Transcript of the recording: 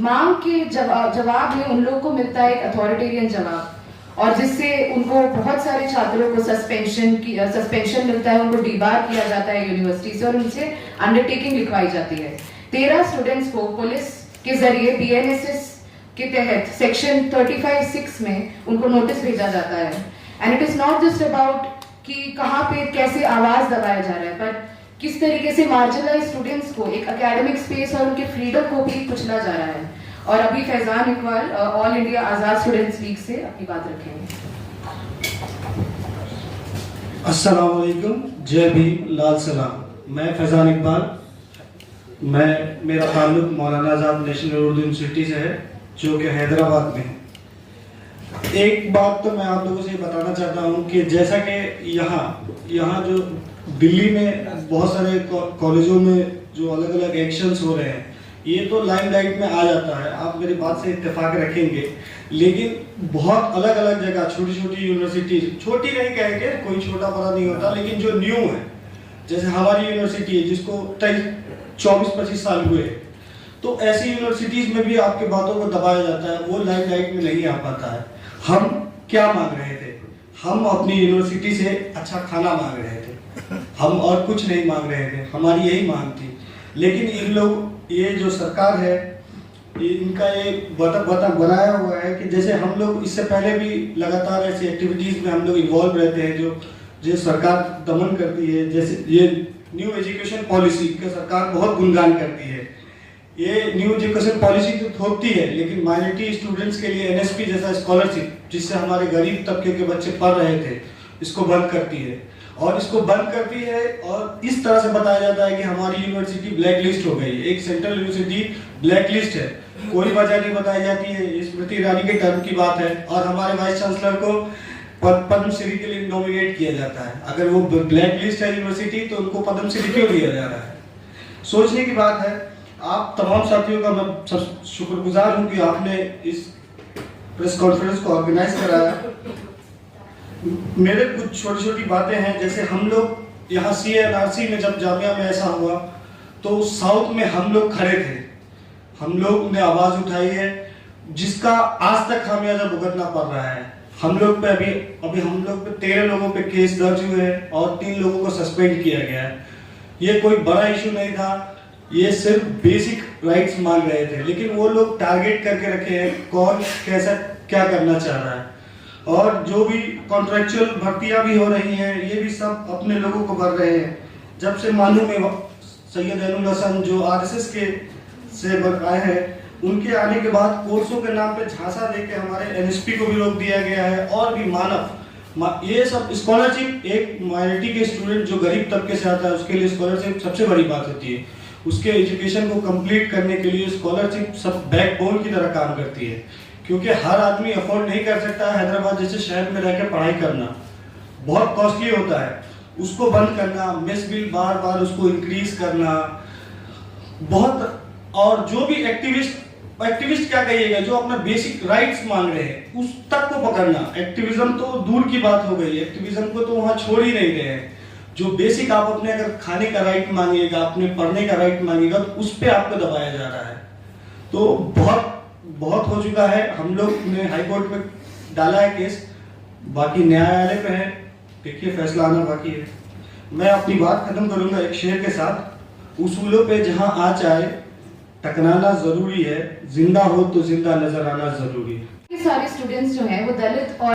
मांग के जवाब में उन लोगों को मिलता है एक अथॉरिटेरियन जवाब, और जिससे उनको बहुत सारे छात्रों को सस्पेंशन मिलता है, उनको डीबार किया जाता है यूनिवर्सिटी से और उनसे अंडरटेकिंग लिखवाई जाती है। 13 स्टूडेंट्स को पुलिस के जरिए बीएनएसएस के तहत सेक्शन 35(6) में उनको नोटिस भेजा जाता है। And it is not just about कि कहाँ पे कैसे आवाज दबाया जा रहा है, पर किस तरीके से मार्जिनलाइज स्टूडेंट्स को एक एकेडमिक स्पेस और उनके फ्रीडम को भी कुचला जा रहा है। और अभी फैजान इकबाल ऑल इंडिया आजाद स्टूडेंट्स लीग से अपनी बात रखेंगे। अस्सलाम वालेकुम, जय भीम, लाल सलाम। मैं फैजान इकबाल, मेरा ताल्लुक मौलाना आजाद नेशनल उर्दू यूनिवर्सिटी से है, जो कि हैदराबाद में है। एक बात तो मैं आप लोगों से बताना चाहता हूँ कि जैसा कि यहाँ जो दिल्ली में बहुत सारे कॉलेजों में जो अलग अलग एक्शंस हो रहे हैं, ये तो लाइमलाइट में आ जाता है, आप मेरी बात से इत्तेफाक रखेंगे। लेकिन बहुत अलग अलग जगह छोटी छोटी यूनिवर्सिटी, छोटी नहीं कहेंगे, कोई छोटा बड़ा नहीं होता, लेकिन जो न्यू है, जैसे हमारी यूनिवर्सिटी है जिसको 24-25 साल हुए, तो ऐसी यूनिवर्सिटीज में भी आपके बातों को दबाया जाता है, वो लाइमलाइट में नहीं आ पाता है। हम क्या मांग रहे थे? हम अपनी यूनिवर्सिटी से अच्छा खाना मांग रहे थे, हम और कुछ नहीं मांग रहे थे, हमारी यही मांग थी। लेकिन इन लोग, ये जो सरकार है, इनका ये बनाया हुआ है कि जैसे हम लोग इससे पहले भी लगातार ऐसी एक्टिविटीज में हम लोग इन्वॉल्व रहते हैं जो सरकार दमन करती है। जैसे ये न्यू एजुकेशन पॉलिसी का सरकार बहुत गुणगान करती है। ये न्यू एजुकेशन पॉलिसी तो थोपती है, लेकिन माइनॉरिटी स्टूडेंट्स के लिए एनएसपी जैसा स्कॉलरशिप, जिससे हमारे गरीब तबके के बच्चे पढ़ रहे थे, इसको बंद करती है। और इसको बंद करती है और इस तरह से बताया जाता है कि हमारी यूनिवर्सिटी ब्लैक लिस्ट हो गई है, एक सेंट्रल यूनिवर्सिटी ब्लैक लिस्ट है। कोई वजह नहीं बताई जाती है। स्मृति ईरानी के टर्म की बात है, और हमारे वाइस चांसलर को पद्मश्री के लिए नॉमिनेट किया जाता है। अगर वो ब्लैक लिस्ट है यूनिवर्सिटी, तो उनको पद्मश्री क्यों दिया जा रहा है? सोचने की बात है। आप तमाम साथियों का मैं शुक्रगुजार हूं कि आपने इस प्रेस कॉन्फ्रेंस को ऑर्गेनाइज कराया। मेरे कुछ छोटी छोटी बातें हैं, जैसे हम लोग यहाँ CNRC में जब जामिया में ऐसा हुआ, तो साउथ में हम लोग खड़े थे, हम लोग ने आवाज उठाई है, जिसका आज तक खामियाजा भुगतना पड़ रहा है। हम लोग पे अभी हम लोग पे 13 लोगों पे केस दर्ज हुए हैं और 3 लोगों को सस्पेंड किया गया है। ये कोई बड़ा इशू नहीं था, ये सिर्फ बेसिक राइट्स मांग रहे थे, लेकिन वो लोग टारगेट करके रखे हैं कौन कैसा क्या करना चाह रहा है। और जो भी कॉन्ट्रेक्चुअल भर्तियां भी हो रही हैं, ये भी सब अपने लोगों को भर रहे हैं। जब से मालूम है सैयद ऐनुल हसन जो RSS के से आए हैं, उनके आने के बाद कोर्सों के नाम पे झांसा देके हमारे NSP को भी रोक दिया गया है। और भी ये सब स्कॉलरशिप, एक माइनॉरिटी के स्टूडेंट जो गरीब तबके से आता है, उसके लिए स्कॉलरशिप सबसे बड़ी बात होती है। उसके एजुकेशन को कंप्लीट करने के लिए स्कॉलरशिप सब बैकबोन की तरह काम करती है, क्योंकि हर आदमी अफोर्ड नहीं कर सकता। हैदराबाद जैसे शहर में रहकर पढ़ाई करना बहुत कॉस्टली होता है, उसको बंद करना, मेस बिल बार बार उसको इंक्रीज करना बहुत। और जो भी एक्टिविस्ट क्या कहिएगा, जो अपना बेसिक राइट्स मांग रहे हैं, उस तक को पकड़ना। एक्टिविज्म तो दूर की बात हो गई, एक्टिविज्म को तो वहां छोड़ ही नहीं रहे हैं। जो बेसिक आप अपने अगर खाने का राइट मांगिएगा, अपने पढ़ने का राइट मांगिएगा, तो उस पर आपको दबाया जा रहा है। तो बहुत हो चुका है। हम लोग ने हाई कोर्ट में डाला है केस, बाकी न्यायालय पे है, देखिए फैसला आना बाकी है। मैं अपनी बात खत्म करूंगा एक शेर के साथ। उसूलों पे जहां आँच आए टकराना जरूरी है, जिंदा हो तो जिंदा नजर आना जरूरी है। सारे स्टूडेंट्स जो हैं वो दलित और